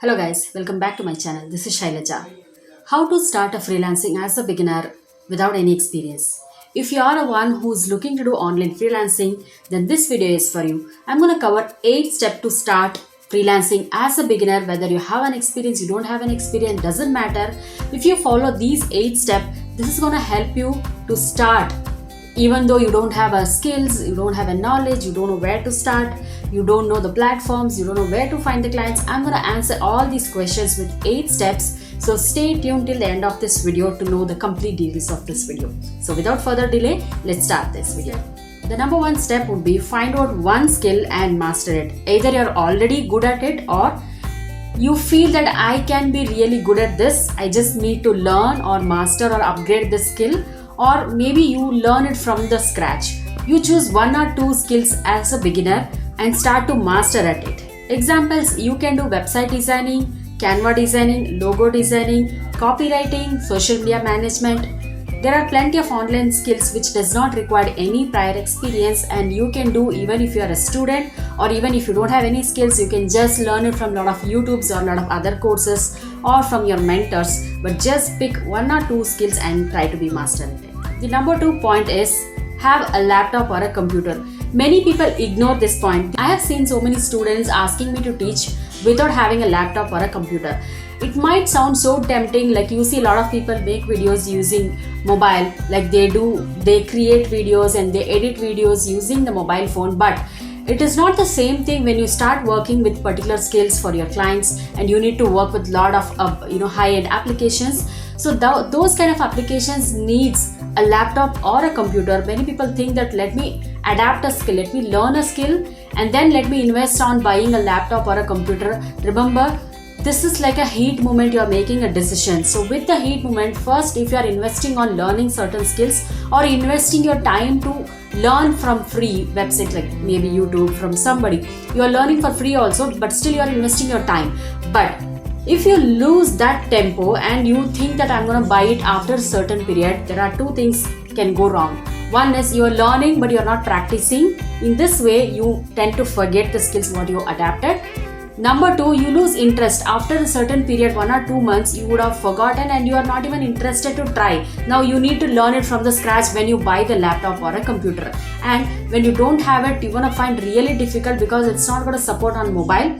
Hello guys, welcome back to my channel. This is Shylaja. How to start a freelancing as a beginner without any experience. If you are a one who's looking to do online freelancing, then this video is for you. I'm going to cover 8 steps to start freelancing as a beginner. Whether you have an experience, you don't have an experience, doesn't matter. If you follow these 8 steps, this is going to help you to start. Even though you don't have a skills, you don't have a knowledge, you don't know where to start, you don't know the platforms, you don't know where to find the clients, I'm going to answer all these questions with 8 steps. So stay tuned till the end of this video to know the complete details of this video. So without further delay, let's start this video. The number 1 step would be find out one skill and master it. Either you're already good at it or you feel that I can be really good at this, I just need to learn or master or upgrade this skill. Or maybe you learn it from the scratch. You choose 1 or 2 skills as a beginner and start to master at it. Examples, you can do website designing, Canva designing, logo designing, copywriting, social media management. There are plenty of online skills which does not require any prior experience and you can do even if you are a student or even if you don't have any skills, you can just learn it from a lot of YouTubes or a lot of other courses or from your mentors, but just pick 1 or 2 skills and try to be master at it. The number 2 point is have a laptop or a computer. Many people ignore this point. I have seen so many students asking me to teach without having a laptop or a computer. It might sound so tempting, like you see a lot of people make videos using mobile, like they create videos and they edit videos using the mobile phone, but it is not the same thing when you start working with particular skills for your clients and you need to work with a lot of high-end applications. So those kind of applications needs a laptop or a computer. Many people think that let me adapt a skill, let me learn a skill and then let me invest on buying a laptop or a computer. Remember, this is like a heat moment, you are making a decision. So with the heat moment, first if you are investing on learning certain skills or investing your time to learn from free website like maybe YouTube from somebody, you are learning for free also, but still you are investing your time. But if you lose that tempo and you think that I'm going to buy it after a certain period, there are 2 things can go wrong. One is you are learning but you are not practicing. In this way, you tend to forget the skills what you adapted. Number 2, you lose interest. After a certain period, 1 or 2 months, you would have forgotten and you are not even interested to try. Now you need to learn it from the scratch when you buy the laptop or a computer. And when you don't have it, you're going to find really difficult because it's not going to support on mobile.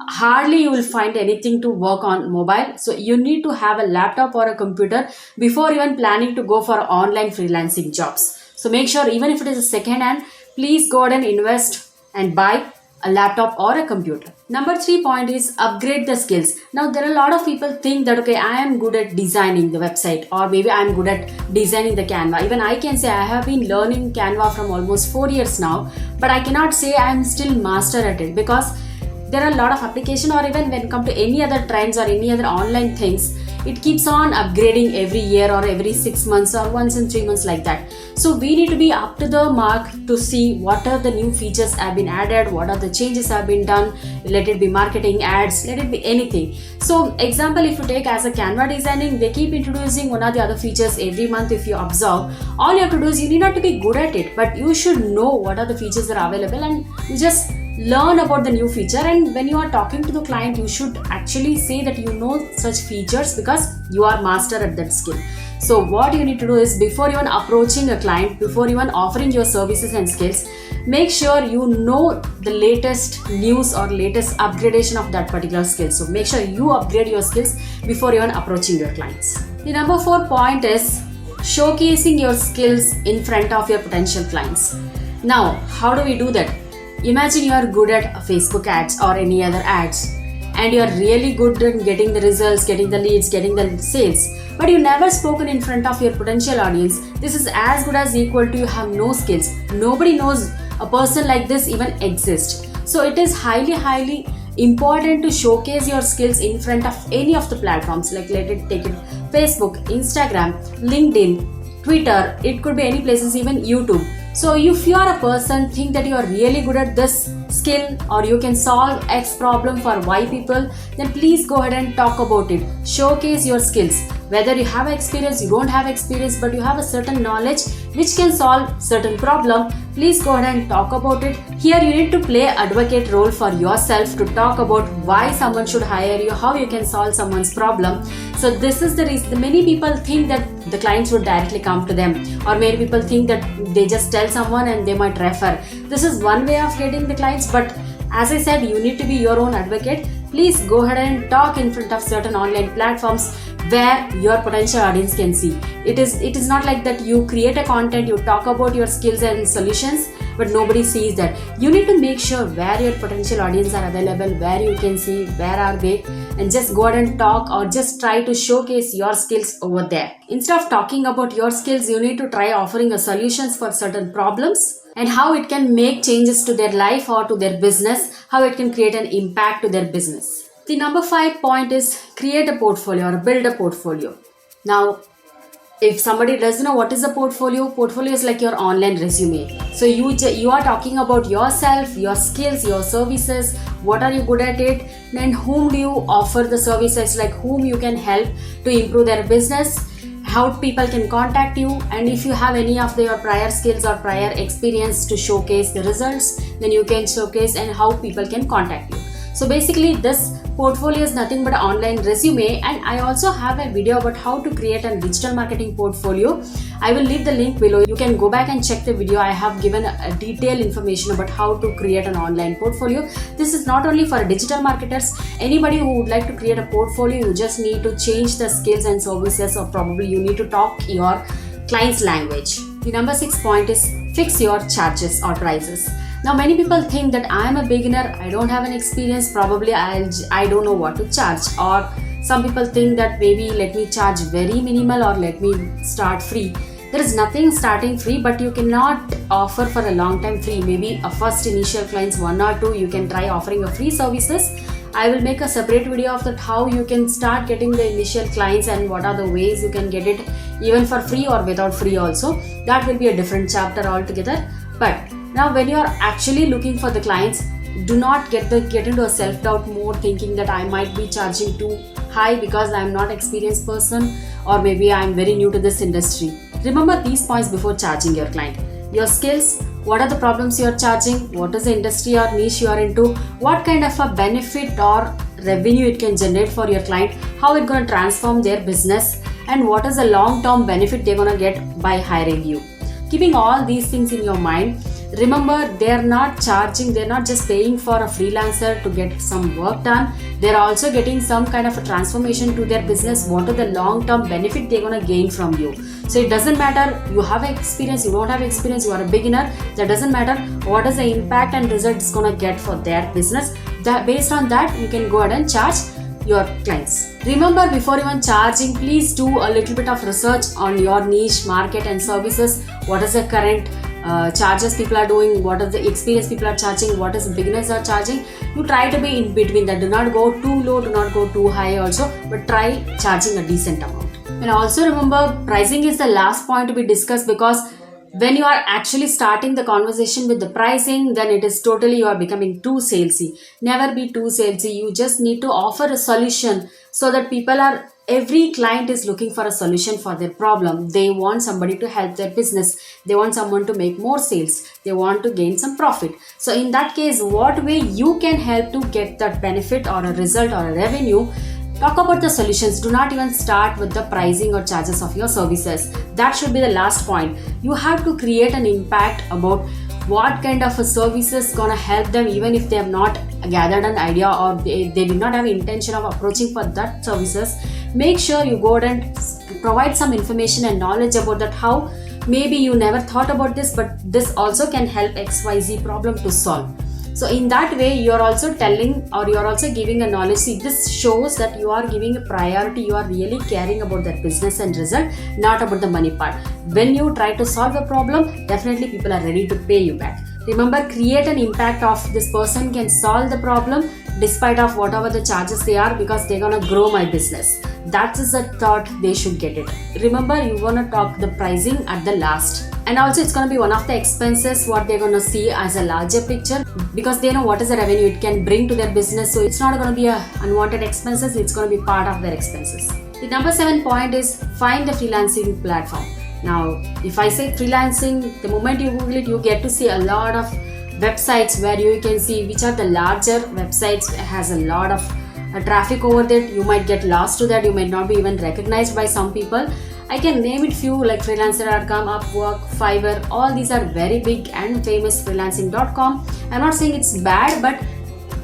Hardly you will find anything to work on mobile. So you need to have a laptop or a computer before even planning to go for online freelancing jobs. So make sure even if it is a second hand, please go ahead and invest and buy a laptop or a computer. Number 3 point is upgrade the skills. Now there are a lot of people think that okay, I am good at designing the website or maybe I am good at designing the Canva. Even I can say I have been learning Canva from almost 4 years now, but I cannot say I am still master at it because there are a lot of application or even when it comes to any other trends or any other online things, it keeps on upgrading every year or every 6 months or once in 3 months like that. So we need to be up to the mark to see what are the new features have been added, what are the changes have been done, let it be marketing, ads, let it be anything. So example, if you take as a Canva designing, they keep introducing one or the other features every month. If you observe, all you have to do is you need not to be good at it, but you should know what are the features that are available and you just learn about the new feature. And when you are talking to the client, you should actually say that you know such features because you are master at that skill. So what you need to do is before even approaching a client, before even offering your services and skills, make sure you know the latest news or latest upgradation of that particular skill. So make sure you upgrade your skills before even approaching your clients. The number 4 point is showcasing your skills in front of your potential clients. Now, how do we do that? Imagine you are good at Facebook ads or any other ads and you are really good at getting the results, getting the leads, getting the sales, but you never spoken in front of your potential audience. This is as good as equal to you have no skills. Nobody knows a person like this even exists. So it is highly important to showcase your skills in front of any of the platforms, like take it Facebook, Instagram, LinkedIn, Twitter, it could be any places, even YouTube. So if you are a person think that you are really good at this skill or you can solve X problem for Y people, then please go ahead and talk about it. Showcase your skills. Whether you have experience, you don't have experience, but you have a certain knowledge, which can solve certain problem, please go ahead and talk about it. Here you need to play advocate role for yourself to talk about why someone should hire you, how you can solve someone's problem. So this is the reason many people think that the clients would directly come to them, or many people think that they just tell someone and they might refer. This is one way of getting the clients, but as I said, you need to be your own advocate. Please go ahead and talk in front of certain online platforms where your potential audience can see. It is not like that you create a content, you talk about your skills and solutions, but nobody sees that. You need to make sure where your potential audience are available, where you can see where are they, and just go ahead and talk or just try to showcase your skills over there. Instead of talking about your skills, you need to try offering a solutions for certain problems and how it can make changes to their life or to their business, how it can create an impact to their business. The number 5 point is create a portfolio or build a portfolio. Now, if somebody doesn't know what is a portfolio is like your online resume. So you are talking about yourself, your skills, your services, what are you good at it, then whom do you offer the services, like whom you can help to improve their business, how people can contact you, and if you have any of your prior skills or prior experience to showcase the results, then you can showcase and how people can contact you. So basically this portfolio is nothing but an online resume, and I also have a video about how to create a digital marketing portfolio. I will leave the link below. You can go back and check the video. I have given a detailed information about how to create an online portfolio. This is not only for digital marketers. Anybody who would like to create a portfolio, you just need to change the skills and services, or probably you need to talk your client's language. The number 6 point is fix your charges or prices. Now many people think that I am a beginner, I don't have an experience, probably I don't know what to charge, or some people think that maybe let me charge very minimal or let me start free. There is nothing starting free, but you cannot offer for a long time free. Maybe a first initial clients 1 or 2 you can try offering a free services. I will make a separate video of that, how you can start getting the initial clients and what are the ways you can get it even for free or without free also. That will be a different chapter altogether. But now when you are actually looking for the clients, do not get into a self-doubt mode thinking that I might be charging too high because I am not an experienced person, or maybe I am very new to this industry. Remember these points before charging your client. Your skills, what are the problems you are charging, what is the industry or niche you are into, what kind of a benefit or revenue it can generate for your client, how it's going to transform their business, and what is the long-term benefit they're going to get by hiring you. Keeping all these things in your mind, remember they're not just paying for a freelancer to get some work done. They're also getting some kind of a transformation to their business. What are the long-term benefit they're going to gain from you? So it doesn't matter you have experience, you don't have experience, you are a beginner. That doesn't matter. What is the impact and result it's going to get for their business. Based on that, you can go ahead and charge your clients. Remember, before even charging, please do a little bit of research on your niche, market and services. What is the current charges people are doing, what is the experience people are charging, what is the beginners are charging. You try to be in between that. Do not go too low, do not go too high also, but try charging a decent amount. And also remember, pricing is the last point to be discussed, because when you are actually starting the conversation with the pricing, then it is totally you are becoming too salesy. Never be too salesy. You just need to offer a solution so that every client is looking for a solution for their problem. They want somebody to help their business. They want someone to make more sales. They want to gain some profit. So in that case, what way you can help to get that benefit or a result or a revenue? Talk about the solutions. Do not even start with the pricing or charges of your services. That should be the last point. You have to create an impact about what kind of a service is gonna help them, even if they have not gathered an idea or they did not have intention of approaching for that services. Make sure you go ahead and provide some information and knowledge about that, how maybe you never thought about this, but this also can help XYZ problem to solve. So in that way, you are also telling, or you are also giving a knowledge. See, this shows that you are giving a priority. You are really caring about that business and result, not about the money part. When you try to solve a problem, definitely people are ready to pay you back. Remember, create an impact of this person can solve the problem despite of whatever the charges they are, because they're gonna grow my business. That is the thought they should get it. Remember, you wanna talk the pricing at the last. And also it's going to be one of the expenses what they're going to see as a larger picture, because they know what is the revenue it can bring to their business. So it's not going to be a unwanted expenses, it's going to be part of their expenses. The number 7 point is find the freelancing platform. Now, if I say freelancing, the moment you Google it, you get to see a lot of websites where you can see which are the larger websites, has a lot of traffic over that. You might get lost to that. You might not be even recognized by some people. I can name it few like freelancer.com, Upwork, Fiverr. All these are very big and famous. Freelancing.com. I'm not saying it's bad, but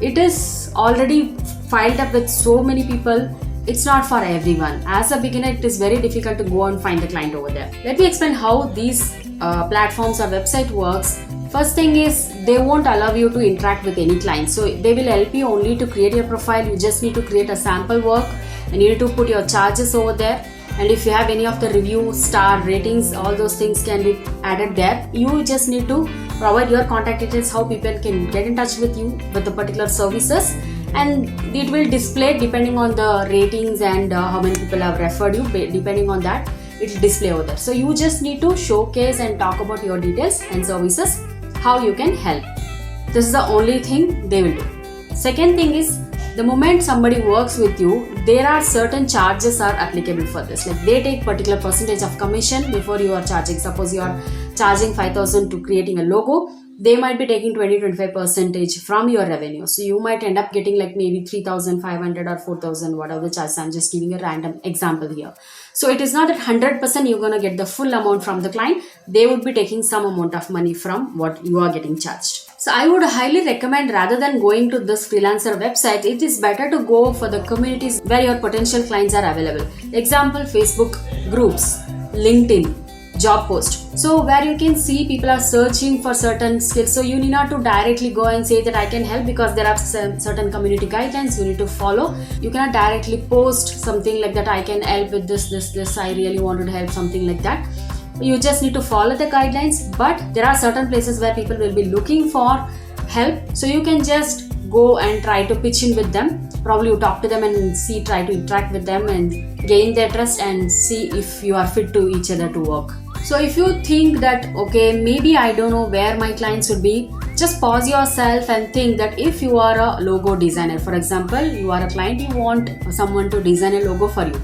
it is already filed up with so many people. It's not for everyone. As a beginner, it is very difficult to go and find a client over there. Let me explain how these platforms or website works. First thing is, they won't allow you to interact with any client. So they will help you only to create your profile. You just need to create a sample work and you need to put your charges over there. And if you have any of the review, star ratings, all those things can be added there. You just need to provide your contact details, how people can get in touch with you with the particular services. And it will display depending on the ratings and how many people have referred you. Depending on that, it will display over there. So you just need to showcase and talk about your details and services, how you can help. This is the only thing they will do. Second thing is, the moment somebody works with you, there are certain charges are applicable for this. Like they take particular percentage of commission before you are charging. Suppose you are charging 5,000 to creating a logo, they might be taking 20-25% from your revenue. So you might end up getting like maybe 3,500 or 4,000, whatever the charges. I'm just giving a random example here. So it is not that 100% you're going to get the full amount from the client. They would be taking some amount of money from what you are getting charged. So I would highly recommend, rather than going to this freelancer website, it is better to go for the communities where your potential clients are available. Example, Facebook groups, LinkedIn, job post. So where you can see people are searching for certain skills. So you need not to directly go and say that I can help, because there are certain community guidelines you need to follow. You cannot directly post something like that, I can help with this, I really wanted to help, something like that. You just need to follow the guidelines, but there are certain places where people will be looking for help. So you can just go and try to pitch in with them. Probably you talk to them and try to interact with them and gain their trust and see if you are fit to each other to work. So if you think that, okay, maybe I don't know where my clients would be, just pause yourself and think that if you are a logo designer, for example, you are a client, you want someone to design a logo for you.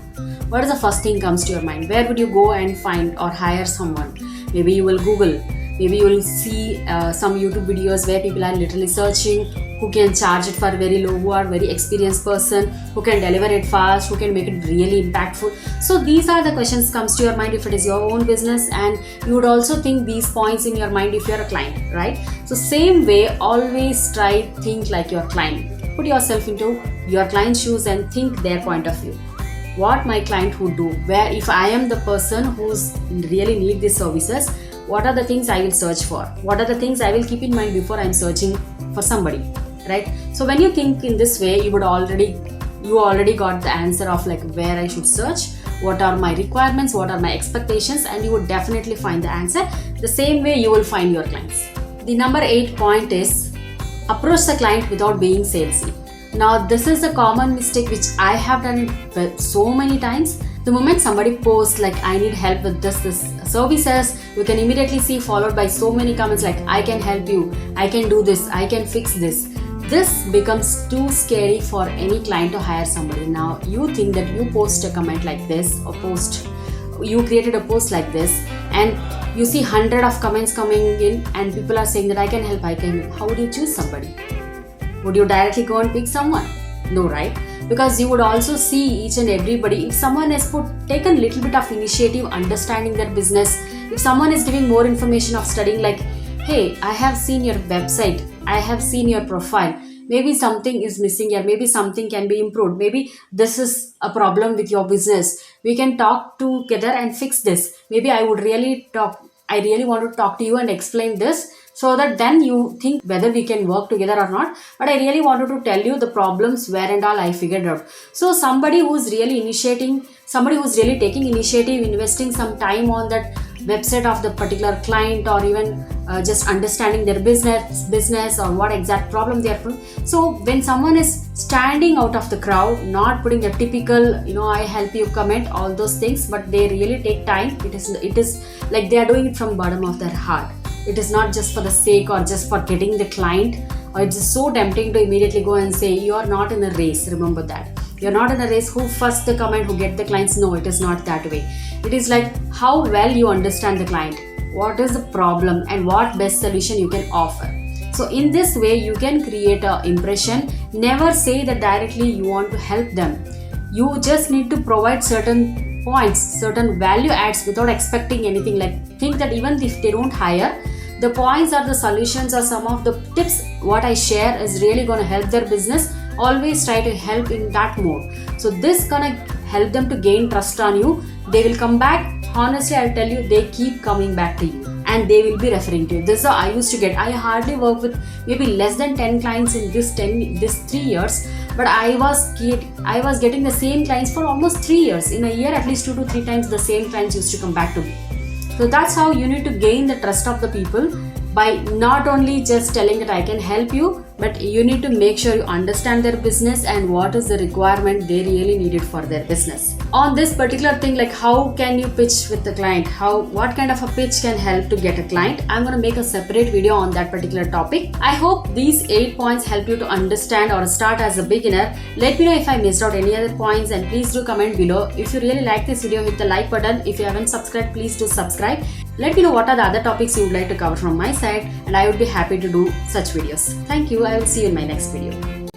What is the first thing comes to your mind? Where would you go and find or hire someone? Maybe you will Google. Maybe you will see some YouTube videos where people are literally searching who can charge it for very low, who are very experienced person, who can deliver it fast, who can make it really impactful. So these are the questions comes to your mind if it is your own business, and you would also think these points in your mind if you are a client, right? So same way, always try think like your client. Put yourself into your client's shoes and think their point of view. What my client would do, where if I am the person who's really need these services, what are the things I will search for? What are the things I will keep in mind before I'm searching for somebody, right? So when you think in this way, you already got the answer of like where I should search, what are my requirements, what are my expectations, and you would definitely find the answer. The same way you will find your clients. The number 8 point is approach the client without being salesy. Now this is a common mistake which I have done it so many times. The moment somebody posts like I need help with this services, you can immediately see followed by so many comments like I can help you, I can do this, I can fix this. This becomes too scary for any client to hire somebody. Now you think that you post a comment like this, you created a post like this, and you see 100 of comments coming in and people are saying that I can help, how would you choose somebody? Would you directly go and pick someone? No, right? Because you would also see each and everybody. If someone has taken a little bit of initiative, understanding their business, if someone is giving more information of studying like, hey, I have seen your website, I have seen your profile, maybe something is missing here, maybe something can be improved, maybe this is a problem with your business, we can talk together and fix this. Maybe I really want to talk to you and explain this, so that then you think whether we can work together or not. But I really wanted to tell you the problems where and all I figured out. So somebody who's really initiating, somebody who's really taking initiative, investing some time on that website of the particular client, or even just understanding their business or what exact problem they are from. So when someone is standing out of the crowd, not putting the typical, I help you comment, all those things, but they really take time. It is like they are doing it from bottom of their heart. It is not just for the sake or just for getting the client, or it's just so tempting to immediately go and say you are not in a race. Remember that. You're not in a race who first the comment, who get the clients. No, it is not that way. It is like how well you understand the client, what is the problem, and what best solution you can offer. So in this way, you can create an impression. Never say that directly you want to help them. You just need to provide certain points, certain value adds without expecting anything. Like, think that even if they don't hire, the points or the solutions or some of the tips what I share is really going to help their business. Always try to help in that mode. So this gonna help them to gain trust on you. They will come back. Honestly, I'll tell you, they keep coming back to you and they will be referring to you. This is how I used to get. I hardly work with maybe less than 10 clients in this 3 years, but I was getting the same clients for almost 3 years. In a year, at least 2 to 3 times the same clients used to come back to me. So that's how you need to gain the trust of the people, by not only just telling that I can help you, but you need to make sure you understand their business and what is the requirement they really needed for their business. On this particular thing, like how can you pitch with the client, what kind of a pitch can help to get a client, I'm going to make a separate video on that particular topic. I hope these 8 points help you to understand or start as a beginner. Let me know if I missed out any other points, and please do comment below. If you really like this video, hit the like button. If you haven't subscribed, please do subscribe. Let me know what are the other topics you would like to cover from my side, and I would be happy to do such videos. Thank you. I will see you in my next video.